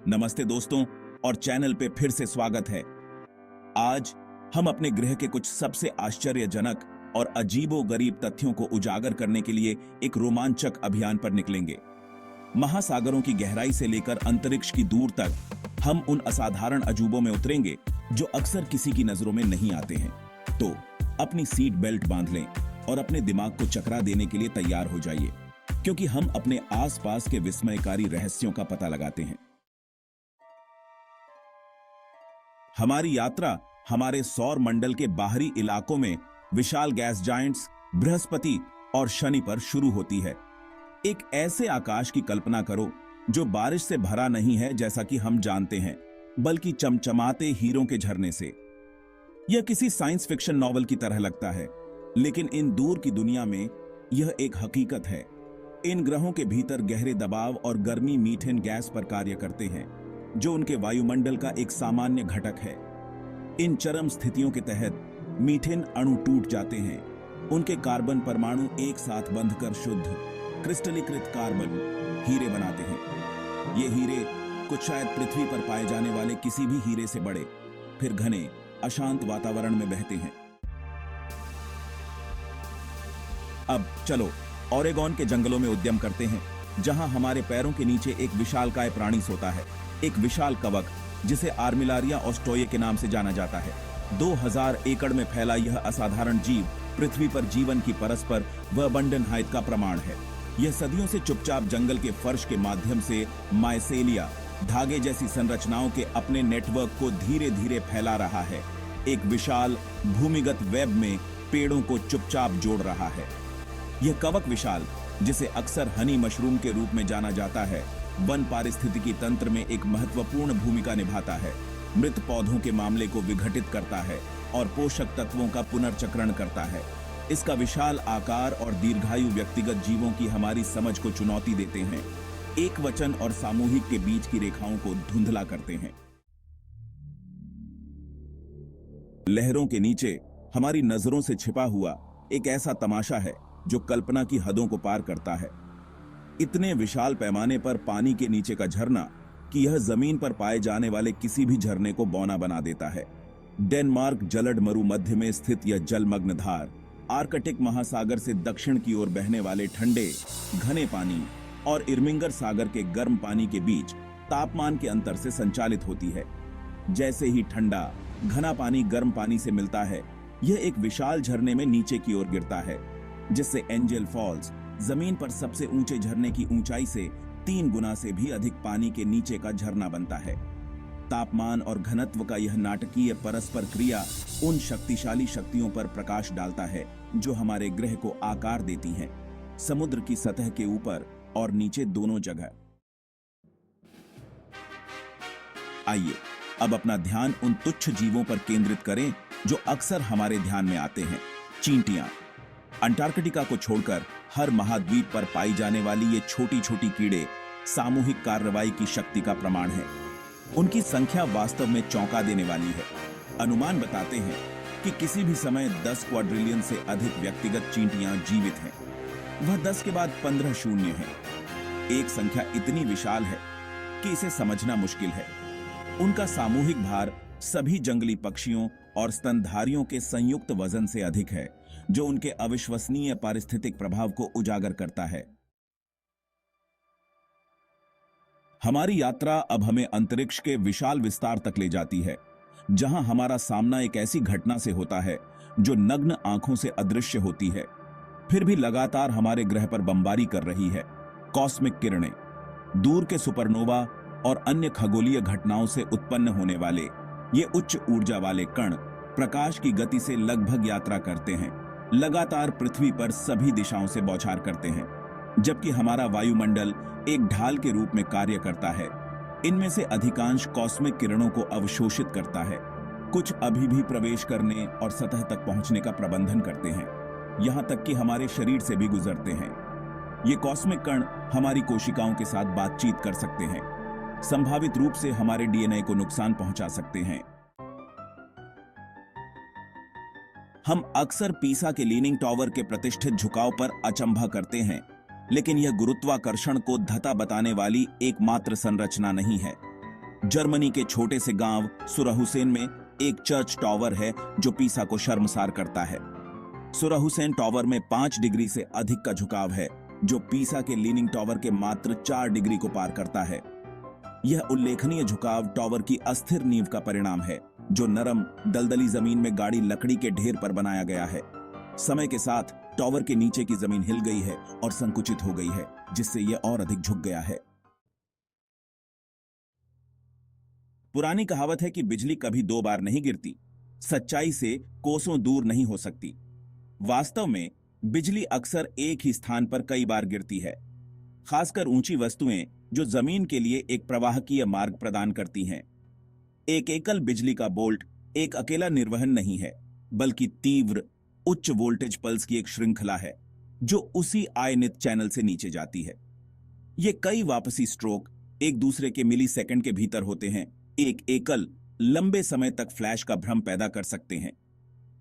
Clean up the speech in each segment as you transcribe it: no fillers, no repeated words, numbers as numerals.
नमस्ते दोस्तों और चैनल पे फिर से स्वागत है। आज हम अपने ग्रह के कुछ सबसे आश्चर्यजनक और अजीबोगरीब तथ्यों को उजागर करने के लिए एक रोमांचक अभियान पर निकलेंगे। महासागरों की गहराई से लेकर अंतरिक्ष की दूर तक हम उन असाधारण अजूबों में उतरेंगे जो अक्सर किसी की नजरों में नहीं आते हैं। तो अपनी सीट बेल्ट बांध लें और अपने दिमाग को चकरा देने के लिए तैयार हो जाइए, क्योंकि हम अपने आसपास के विस्मयकारी रहस्यों का पता लगाते हैं। हमारी यात्रा हमारे सौर मंडल के बाहरी इलाकों में विशाल गैस जायंट्स बृहस्पति और शनि पर शुरू होती है। एक ऐसे आकाश की कल्पना करो जो बारिश से भरा नहीं है जैसा कि हम जानते हैं, बल्कि चमचमाते हीरों के झरने से। यह किसी साइंस फिक्शन नॉवल की तरह लगता है, लेकिन इन दूर की दुनिया में यह एक हकीकत है। इन ग्रहों के भीतर गहरे दबाव और गर्मी मीथेन गैस पर कार्य करते हैं, जो उनके वायुमंडल का एक सामान्य घटक है। इन चरम स्थितियों के तहत मीथेन अणु टूट जाते हैं। उनके कार्बन परमाणु एक साथ बंधकर शुद्ध क्रिस्टलीकृत कार्बन हीरे बनाते हैं। ये हीरे कुछ शायद पृथ्वी पर पाए जाने वाले किसी भी हीरे से बड़े, फिर घने अशांत वातावरण में बहते हैं। अब चलो ओरेगॉन के जंगलों में उद्यम करते हैं, जहां हमारे पैरों के नीचे एक विशालकाय प्राणी सोता है, एक विशाल कवक जिसे आर्मिलारिया ऑस्ट्रोये के नाम से जाना जाता है। 2000 एकड़ में फैला यह असाधारण जीव पृथ्वी पर जीवन की परस्पर व अबंडनहाइट का प्रमाण है। यह सदियों से चुपचाप जंगल के फर्श के माध्यम से माइसेलिया धागे जैसी संरचनाओं के अपने नेटवर्क को धीरे धीरे फैला रहा है। एक विशाल भूमिगत वेब में पेड़ों को चुपचाप जोड़ रहा है। यह कवक विशाल, जिसे अक्सर हनी मशरूम के रूप में जाना जाता है, वन पारिस्थितिकी तंत्र में एक महत्वपूर्ण भूमिका निभाता है। मृत पौधों के मामले को विघटित करता है और पोषक तत्वों का पुनर्चक्रण करता है। इसका विशाल आकार और दीर्घायु व्यक्तिगत जीवों की हमारी समझ को चुनौती देते हैं, एक वचन और सामूहिक के बीच की रेखाओं को धुंधला करते हैं। लहरों के नीचे हमारी नजरों से छिपा हुआ एक ऐसा तमाशा है जो कल्पना की हदों को पार करता है। इतने विशाल पैमाने पर पानी के नीचे का झरना कि यह जमीन पर पाए जाने वाले किसी भी झरने को बौना बना देता है। डेनमार्क जलड मरुमध्य में स्थित यह जलमग्न धार आर्कटिक महासागर से दक्षिण की ओर बहने वाले ठंडे घने पानी और इर्मिंगर सागर के गर्म पानी के बीच तापमान के अंतर से संचालित होती है। जैसे ही ठंडा घना पानी गर्म पानी से मिलता है, यह एक विशाल झरने में नीचे की ओर गिरता है, जिससे एंजल फॉल्स जमीन पर सबसे ऊंचे झरने की ऊंचाई से 3 गुना से भी अधिक पानी के नीचे का झरना बनता है। तापमान और घनत्व का यह नाटकीय परस्पर क्रिया उन शक्तिशाली शक्तियों पर प्रकाश डालता है जो हमारे ग्रह को आकार देती हैं, समुद्र की सतह के ऊपर और नीचे दोनों जगह। आइए अब अपना ध्यान उन तुच्छ जीवों पर केंद्रित करें जो अक्सर हमारे ध्यान में आते हैं। चींटियां। अंटार्कटिका को छोड़कर हर महाद्वीप पर पाई जाने वाली ये छोटी छोटी कीड़े सामूहिक कार्रवाई की शक्ति का प्रमाण है। उनकी संख्या वास्तव में चौंका देने वाली है। अनुमान बताते हैं कि किसी भी समय 10 क्वाड्रिलियन से अधिक व्यक्तिगत चींटियां जीवित हैं। वह 10 के बाद 15 शून्य है। एक संख्या इतनी विशाल है कि इसे समझना मुश्किल है। उनका सामूहिक भार सभी जंगली पक्षियों और स्तनधारियों के संयुक्त वजन से अधिक है, जो उनके अविश्वसनीय पारिस्थितिक प्रभाव को उजागर करता है। हमारी यात्रा अब हमें अंतरिक्ष के विशाल विस्तार तक ले जाती है, जहां हमारा सामना एक ऐसी घटना से होता है जो नग्न आंखों से अदृश्य होती है, फिर भी लगातार हमारे ग्रह पर बमबारी कर रही है। कॉस्मिक किरणें। दूर के सुपरनोवा और अन्य खगोलीय घटनाओं से उत्पन्न होने वाले ये उच्च ऊर्जा वाले कण प्रकाश की गति से लगभग यात्रा करते हैं, लगातार पृथ्वी पर सभी दिशाओं से बौछार करते हैं, जबकि हमारा वायुमंडल एक ढाल के रूप में कार्य करता है। इनमें से अधिकांश कॉस्मिक किरणों को अवशोषित करता है, कुछ अभी भी प्रवेश करने और सतह तक पहुंचने का प्रबंधन करते हैं, यहां तक कि हमारे शरीर से भी गुजरते हैं। ये कॉस्मिक कण हमारी कोशिकाओं के साथ बातचीत कर सकते हैं, संभावित रूप से हमारे डीएनए को नुकसान पहुंचा सकते हैं। हम अक्सर पीसा के लीनिंग टावर के प्रतिष्ठित झुकाव पर अचंभा करते हैं, लेकिन यह गुरुत्वाकर्षण को धता बताने वाली एकमात्र संरचना नहीं है। जर्मनी के छोटे से गांव सुरहुसेन में एक चर्च टॉवर है जो पीसा को शर्मसार करता है। सुरहुसेन टॉवर में 5 डिग्री से अधिक का झुकाव है, जो पीसा के लीनिंग टॉवर के मात्र 4 डिग्री को पार करता है। यह उल्लेखनीय झुकाव टॉवर की अस्थिर नींव का परिणाम है, जो नरम दलदली जमीन में गाड़ी लकड़ी के ढेर पर बनाया गया है। समय के साथ टॉवर के नीचे की जमीन हिल गई है और संकुचित हो गई है, जिससे यह और अधिक झुक गया है। पुरानी कहावत है कि बिजली कभी 2 बार नहीं गिरती, सच्चाई से कोसों दूर नहीं हो सकती। वास्तव में बिजली अक्सर एक ही स्थान पर कई बार गिरती है, खासकर ऊंची वस्तुएं जो जमीन के लिए एक प्रवाहकीय मार्ग प्रदान करती हैं। एक एकल बिजली का बोल्ट एक अकेला निर्वहन नहीं है, बल्कि तीव्र उच्च वोल्टेज पल्स की एक श्रृंखला है जो उसी आयनित चैनल से नीचे जाती है। ये कई वापसी स्ट्रोक एक दूसरे के मिली सेकंड के भीतर होते हैं, एक एकल लंबे समय तक फ्लैश का भ्रम पैदा कर सकते हैं।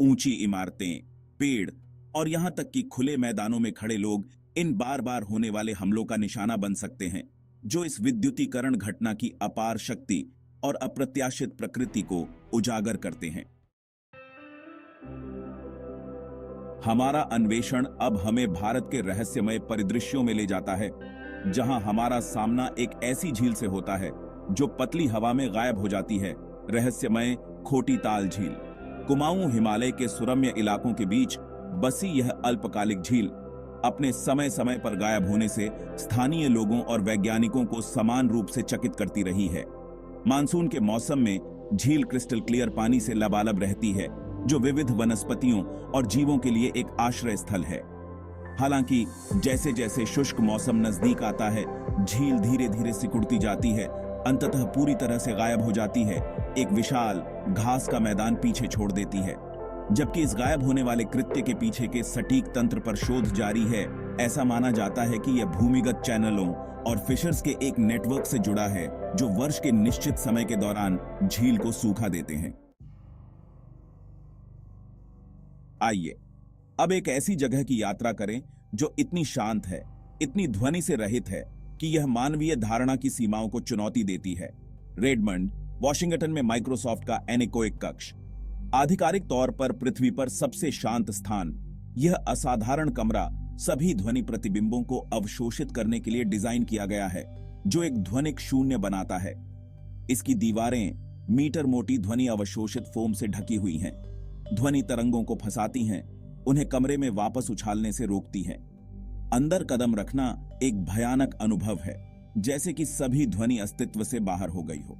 ऊंची इमारतें, पेड़ और यहां तक कि खुले मैदानों में खड़े लोग इन बार बार होने वाले हमलों का निशाना बन सकते हैं, जो इस विद्युतीकरण घटना की अपार शक्ति और अप्रत्याशित प्रकृति को उजागर करते हैं। हमारा अन्वेषण अब हमें भारत के रहस्यमय परिदृश्यों में ले जाता है, जहां हमारा सामना एक ऐसी झील से होता है जो पतली हवा में गायब हो जाती है। रहस्यमय खोटी ताल झील। कुमाऊं हिमालय के सुरम्य इलाकों के बीच बसी यह अल्पकालिक झील अपने समय समय पर गायब होने से स्थानीय लोगों और वैज्ञानिकों को समान रूप से चकित करती रही है। मानसून के मौसम में झील क्रिस्टल क्लियर पानी से लबालब रहती है, जो विविध वनस्पतियों और जीवों के लिए एक आश्रय स्थल है। हालांकि जैसे जैसे शुष्क मौसम नजदीक आता है, झील धीरे धीरे सिकुड़ती जाती है, अंततः पूरी तरह से गायब हो जाती है, एक विशाल घास का मैदान पीछे छोड़ देती है। जबकि इस गायब होने वाले कृत्य के पीछे के सटीक तंत्र पर शोध जारी है। ऐसा माना जाता है कि यह भूमिगत चैनलों और फिशर्स के एक नेटवर्क से जुड़ा है, जो वर्ष के निश्चित समय के दौरान झील को सूखा देते हैं। आइए अब एक ऐसी जगह की यात्रा करें जो इतनी शांत है, इतनी ध्वनि से रहित है कि यह मानवीय धारणा की सीमाओं को चुनौती देती है। रेडमंड, वॉशिंगटन में माइक्रोसॉफ्ट का एनेकोइक कक्ष, आधिकारिक तौर पर पृथ्वी पर सबसे शांत स्थान। यह असाधारण कमरा सभी ध्वनि प्रतिबिंबों को अवशोषित करने के लिए डिजाइन किया गया है, जो एक ध्वनिक शून्य बनाता है। इसकी दीवारें मीटर मोटी ध्वनि अवशोषित फोम से ढकी हुई हैं, ध्वनि तरंगों को फंसाती हैं, उन्हें कमरे में वापस उछालने से रोकती हैं। अंदर कदम रखना एक भयानक अनुभव है, जैसे कि सभी ध्वनि अस्तित्व से बाहर हो गई हो।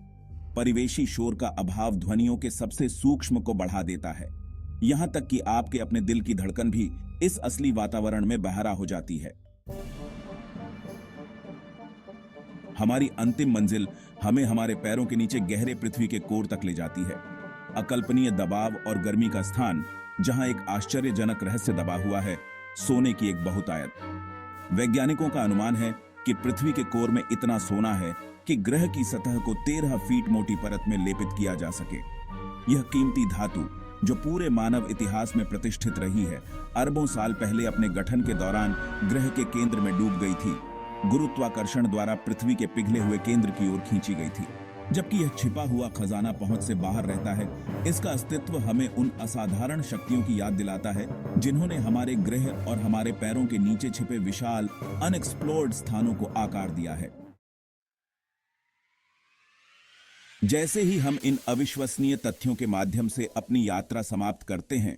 परिवेशी शोर का अभाव ध्वनियों के सबसे सूक्ष्म को बढ़ा देता है, यहां तक कि आपके अपने दिल की धड़कन भी इस असली वातावरण में बहरा हो जाती है। हमारी अंतिम मंजिल हमें हमारे पैरों के नीचे गहरे पृथ्वी के कोर तक ले जाती है। अकल्पनीय दबाव और गर्मी का स्थान, जहां एक आश्चर्यजनक रहस्य दबा हुआ है, सोने की एक बहुतायत। वैज्ञानिकों का अनुमान है कि पृथ्वी के कोर में इतना सोना है कि ग्रह की सतह को 13 फीट मोटी परत में लेपित किया जा सके। यह कीमती धातु, जो पूरे मानव इतिहास में प्रतिष्ठित रही है, अरबों साल पहले अपने गठन के दौरान ग्रह के केंद्र में डूब गई थी, गुरुत्वाकर्षण द्वारा पृथ्वी के पिघले हुए केंद्र की ओर खींची गई थी। जबकि यह छिपा हुआ खजाना पहुंच से बाहर रहता है, इसका अस्तित्व हमें उन असाधारण शक्तियों की याद दिलाता है जिन्होंने हमारे ग्रह और हमारे पैरों के नीचे छिपे विशाल अनएक्सप्लोर्ड स्थानों को आकार दिया है। जैसे ही हम इन अविश्वसनीय तथ्यों के माध्यम से अपनी यात्रा समाप्त करते हैं,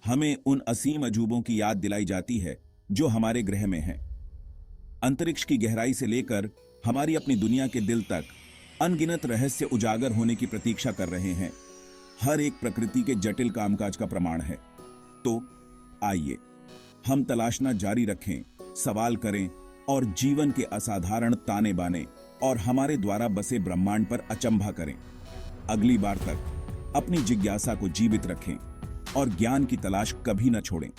हमें उन असीम अजूबों की याद दिलाई जाती है जो हमारे ग्रह में हैं। अंतरिक्ष की गहराई से लेकर हमारी अपनी दुनिया के दिल तक अनगिनत रहस्य उजागर होने की प्रतीक्षा कर रहे हैं। हर एक प्रकृति के जटिल कामकाज का प्रमाण है। तो आइए हम तलाशना जारी रखें, सवाल करें और जीवन के असाधारण ताने बाने और हमारे द्वारा बसे ब्रह्मांड पर अचंभा करें। अगली बार तक अपनी जिज्ञासा को जीवित रखें और ज्ञान की तलाश कभी न छोड़ें।